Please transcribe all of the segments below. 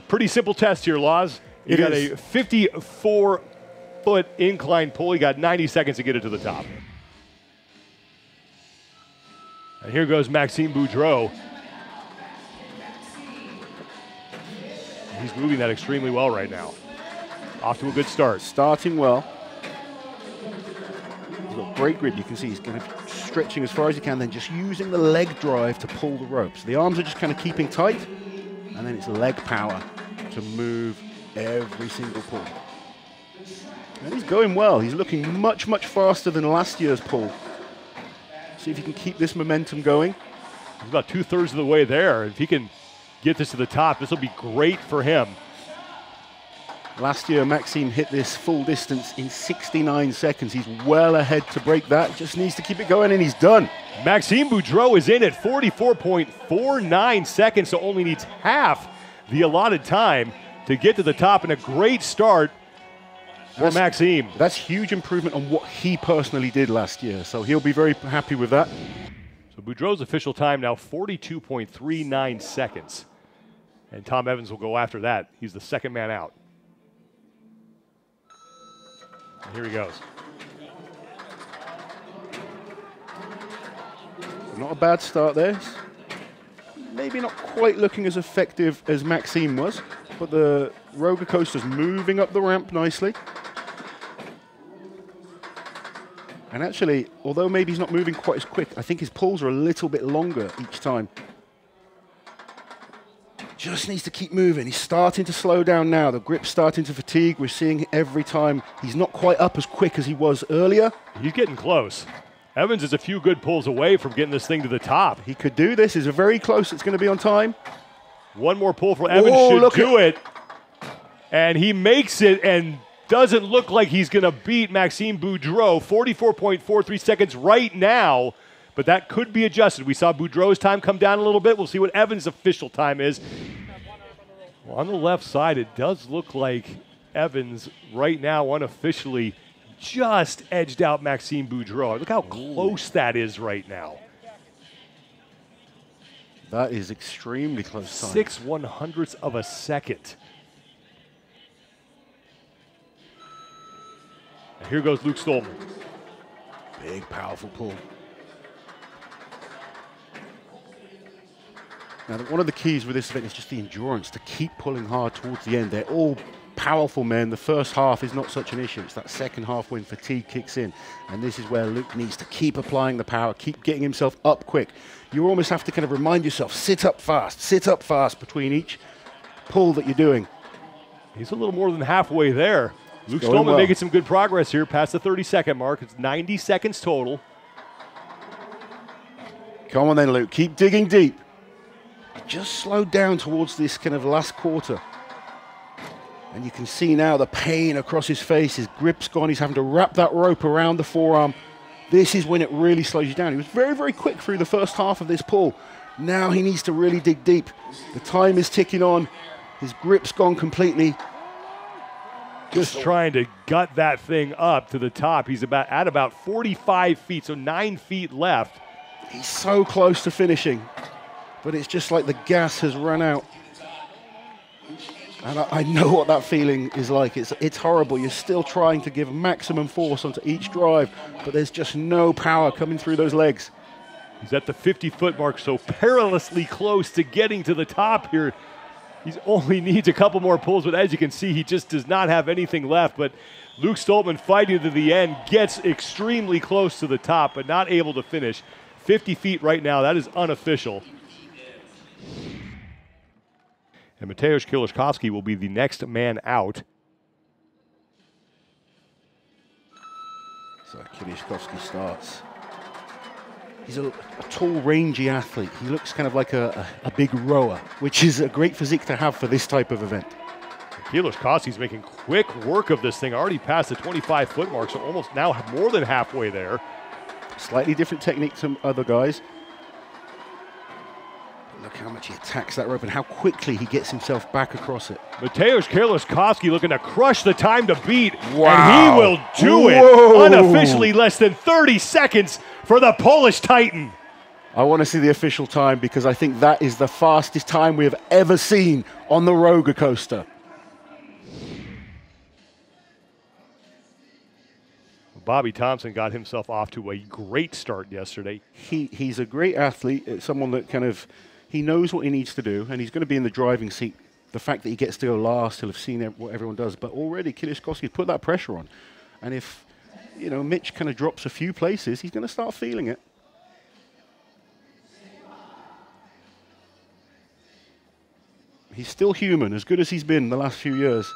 Pretty simple test here, Laws. You got a 54-foot incline pull. You got 90 seconds to get it to the top. And here goes Maxime Boudreau. He's moving that extremely well right now. Off to a good start. Starting well. He's got great grip. You can see he's kind of stretching as far as he can, then just using the leg drive to pull the rope. So the arms are just kind of keeping tight, and then it's leg power to move every single pull. And he's going well. He's looking much, much faster than last year's pull. See if he can keep this momentum going. He's about 2/3 of the way there. If he can get this to the top, this will be great for him. Last year, Maxime hit this full distance in 69 seconds. He's well ahead to break that. Just needs to keep it going, and he's done. Maxime Boudreau is in at 44.49 seconds, so only needs half the allotted time to get to the top, and a great start for Maxime. That's huge improvement on what he personally did last year, so he'll be very happy with that. So Boudreau's official time now 42.39 seconds. And Tom Evans will go after that. He's the second man out. And here he goes. Not a bad start there. Maybe not quite looking as effective as Maxime was, but the roller coaster's moving up the ramp nicely. And actually, although maybe he's not moving quite as quick, I think his pulls are a little bit longer each time. Just needs to keep moving. He's starting to slow down now. The grip's starting to fatigue. We're seeing every time he's not quite up as quick as he was earlier. He's getting close. Evans is a few good pulls away from getting this thing to the top. He could do this. He's very close. It's going to be on time. One more pull for Evans should do it. And he makes it and doesn't look like he's going to beat Maxime Boudreau. 44.43 seconds right now. But that could be adjusted. We saw Boudreau's time come down a little bit. We'll see what Evans' official time is. Well, on the left side, it does look like Evans right now unofficially just edged out Maxime Boudreau. Look how close that is right now. That is extremely close time. 6/100ths of a second. And here goes Luke Stolman. Big, powerful pull. Now, one of the keys with this event is just the endurance, to keep pulling hard towards the end. They're all powerful men. The first half is not such an issue. It's that second half when fatigue kicks in. And this is where Luke needs to keep applying the power, keep getting himself up quick. You almost have to kind of remind yourself, sit up fast between each pull that you're doing. He's a little more than halfway there. Luke Stolman making some good progress here past the 30-second mark. It's 90 seconds total. Come on then, Luke. Keep digging deep. Just slowed down towards this kind of last quarter. And you can see now the pain across his face. His grip's gone. He's having to wrap that rope around the forearm. This is when it really slows you down. He was very, very quick through the first half of this pull. Now he needs to really dig deep. The time is ticking on. His grip's gone completely. Just trying to gut that thing up to the top. He's at about 45 feet, so 9 feet left. He's so close to finishing, but it's just like the gas has run out. And I know what that feeling is like. It's horrible. You're still trying to give maximum force onto each drive, but there's just no power coming through those legs. He's at the 50-foot mark, so perilously close to getting to the top here. He only needs a couple more pulls, but as you can see, he just does not have anything left. But Luke Stolman fighting to the end, gets extremely close to the top, but not able to finish. 50 feet right now, that is unofficial. And Mateusz Kieliszkowski will be the next man out. So Kieliszkowski starts. He's a tall, rangy athlete. He looks kind of like a big rower, which is a great physique to have for this type of event. Kieliszkowski's making quick work of this thing, already past the 25-foot mark, so almost now more than halfway there. Slightly different technique to other guys. Look how much he attacks that rope and how quickly he gets himself back across it. Mateusz Kieliszkowski looking to crush the time to beat. Wow. And he will do it. Unofficially less than 30 seconds for the Polish Titan. I want to see the official time because I think that is the fastest time we have ever seen on the roller coaster. Bobby Thompson got himself off to a great start yesterday. He's a great athlete. It's someone that he knows what he needs to do, and he's going to be in the driving seat. The fact that he gets to go last, he'll have seen what everyone does. But already Kieliszkowski put that pressure on. And if, Mitch kind of drops a few places, he's going to start feeling it. He's still human, as good as he's been the last few years.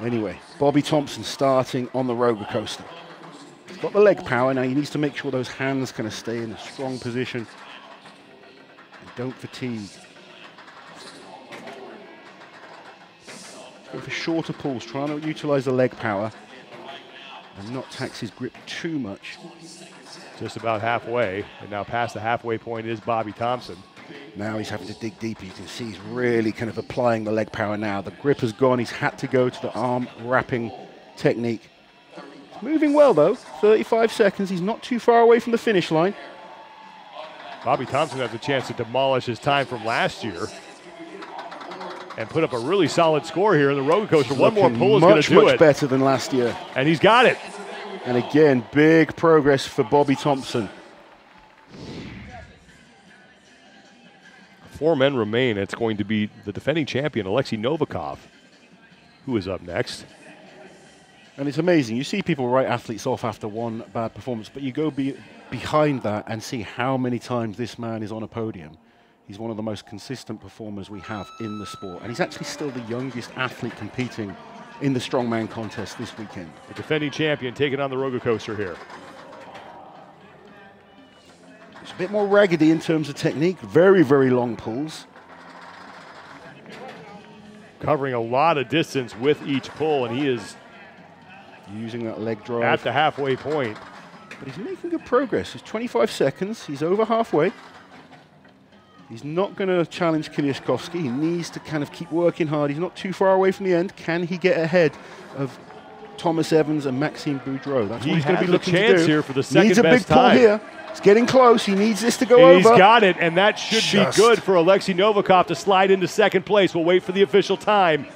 Anyway, Bobby Thompson starting on the roller coaster. He's got the leg power. Now he needs to make sure those hands kind of stay in a strong position. And don't fatigue. Going for shorter pulls, trying to utilize the leg power and not tax his grip too much. Just about halfway, and now past the halfway point is Bobby Thompson. Now he's having to dig deeper. You can see he's really kind of applying the leg power now. The grip has gone. He's had to go to the arm wrapping technique. He's moving well, though. 35 seconds. He's not too far away from the finish line. Bobby Thompson has a chance to demolish his time from last year and put up a really solid score here in the roller coaster. One more pull is going to do it. Much better than last year. And he's got it. And again, big progress for Bobby Thompson. 4 men remain. It's going to be the defending champion, Alexi Novakov, who is up next. And it's amazing. You see people write athletes off after one bad performance, but you go behind that and see how many times this man is on a podium. He's one of the most consistent performers we have in the sport. And he's actually still the youngest athlete competing in the strongman contest this weekend. The defending champion taking on the roller coaster here. It's a bit more raggedy in terms of technique. Very, very long pulls. Covering a lot of distance with each pull, and he is using that leg drive at the halfway point. But he's making good progress. It's 25 seconds. He's over halfway. He's not going to challenge Kieliszkowski. He needs to kind of keep working hard. He's not too far away from the end. Can he get ahead of Thomas Evans and Maxime Boudreau? That's what he's going to be looking to do. Chance here for the second needs a best big pull time. here. It's getting close. He needs this to go over. He's got it, and that should be good for Alexi Novakov to slide into second place. We'll wait for the official time.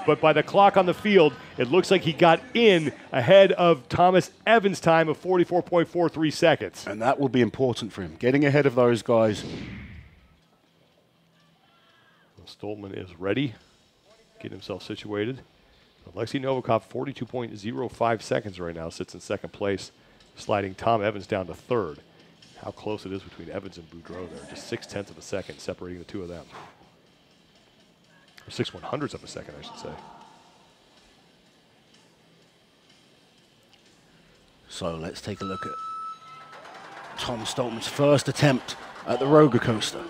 But by the clock on the field, it looks like he got in ahead of Thomas Evans' time of 44.43 seconds. And that will be important for him, getting ahead of those guys. Stman is ready, getting himself situated. Alexi Novakov, 42.05 seconds right now, sits in second place, sliding Tom Evans down to third. How close it is between Evans and Boudreau there, just 0.6 of a second separating the two of them. Or 0.6 of a second, I should say. So let's take a look at Tom Stoltman's first attempt at the roller coaster.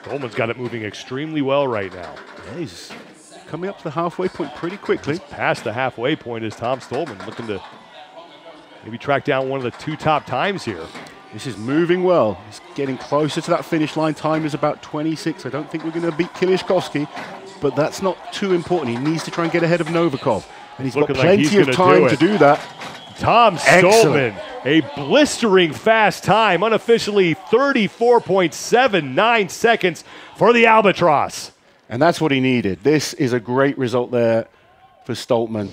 Stolman's got it moving extremely well right now. Yeah, he's coming up to the halfway point pretty quickly. Just past the halfway point is Tom Stolman, looking to maybe track down one of the two top times here. This is moving well. He's getting closer to that finish line. Time is about 26. I don't think we're going to beat Kieliszkowski, but that's not too important. He needs to try and get ahead of Novakov, and he's got plenty of time to do that. Tom Stolman, a blistering fast time, unofficially 34.79 seconds for the Albatross. And that's what he needed. This is a great result there for Stoltman.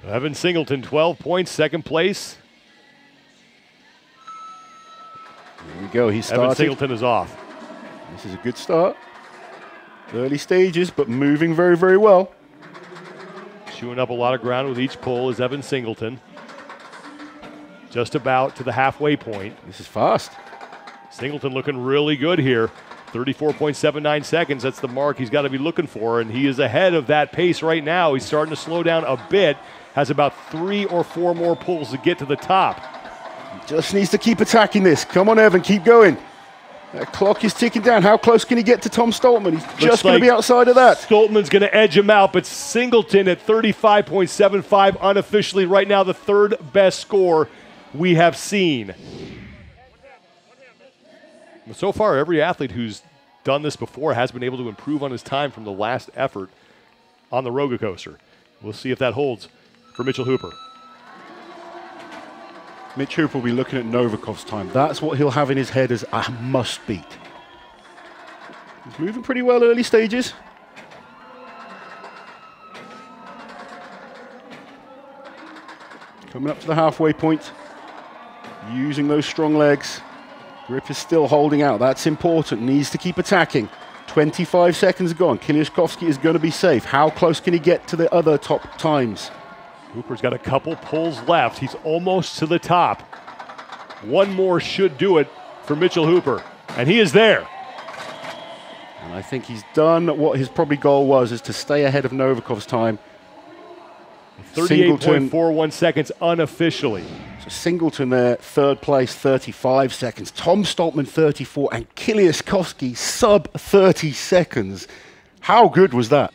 Evan Singleton, 12 points, second place. Here we go, he started. Evan Singleton is off. This is a good start. Early stages, but moving very, very well. Chewing up a lot of ground with each pull is Evan Singleton. Just about to the halfway point. This is fast. Singleton looking really good here. 34.79 seconds, that's the mark he's got to be looking for, and he is ahead of that pace right now. He's starting to slow down a bit, has about 3 or 4 more pulls to get to the top. Just needs to keep attacking this. Come on, Evan, keep going. That clock is ticking down. How close can he get to Tom Stolman? He's just going to be outside of that. Stoltman's going to edge him out, but Singleton at 35.75 unofficially right now the third best score we have seen. So far, every athlete who's done this before has been able to improve on his time from the last effort on the roller coaster. We'll see if that holds for Mitchell Hooper. Mitch Hooper will be looking at Novakov's time. That's what he'll have in his head as a must beat. He's moving pretty well early stages. Coming up to the halfway point, using those strong legs. Grip is still holding out. That's important. Needs to keep attacking. 25 seconds gone. Kieliszkowski is going to be safe. How close can he get to the other top times? Hooper's got a couple pulls left. He's almost to the top. One more should do it for Mitchell Hooper, and he is there. And I think he's done what his probably goal was, is to stay ahead of Novakov's time. 38.41 seconds unofficially. So Singleton there, third place, 35 seconds. Tom Stoltman, 34, and Kieliszkowski, sub 30 seconds. How good was that?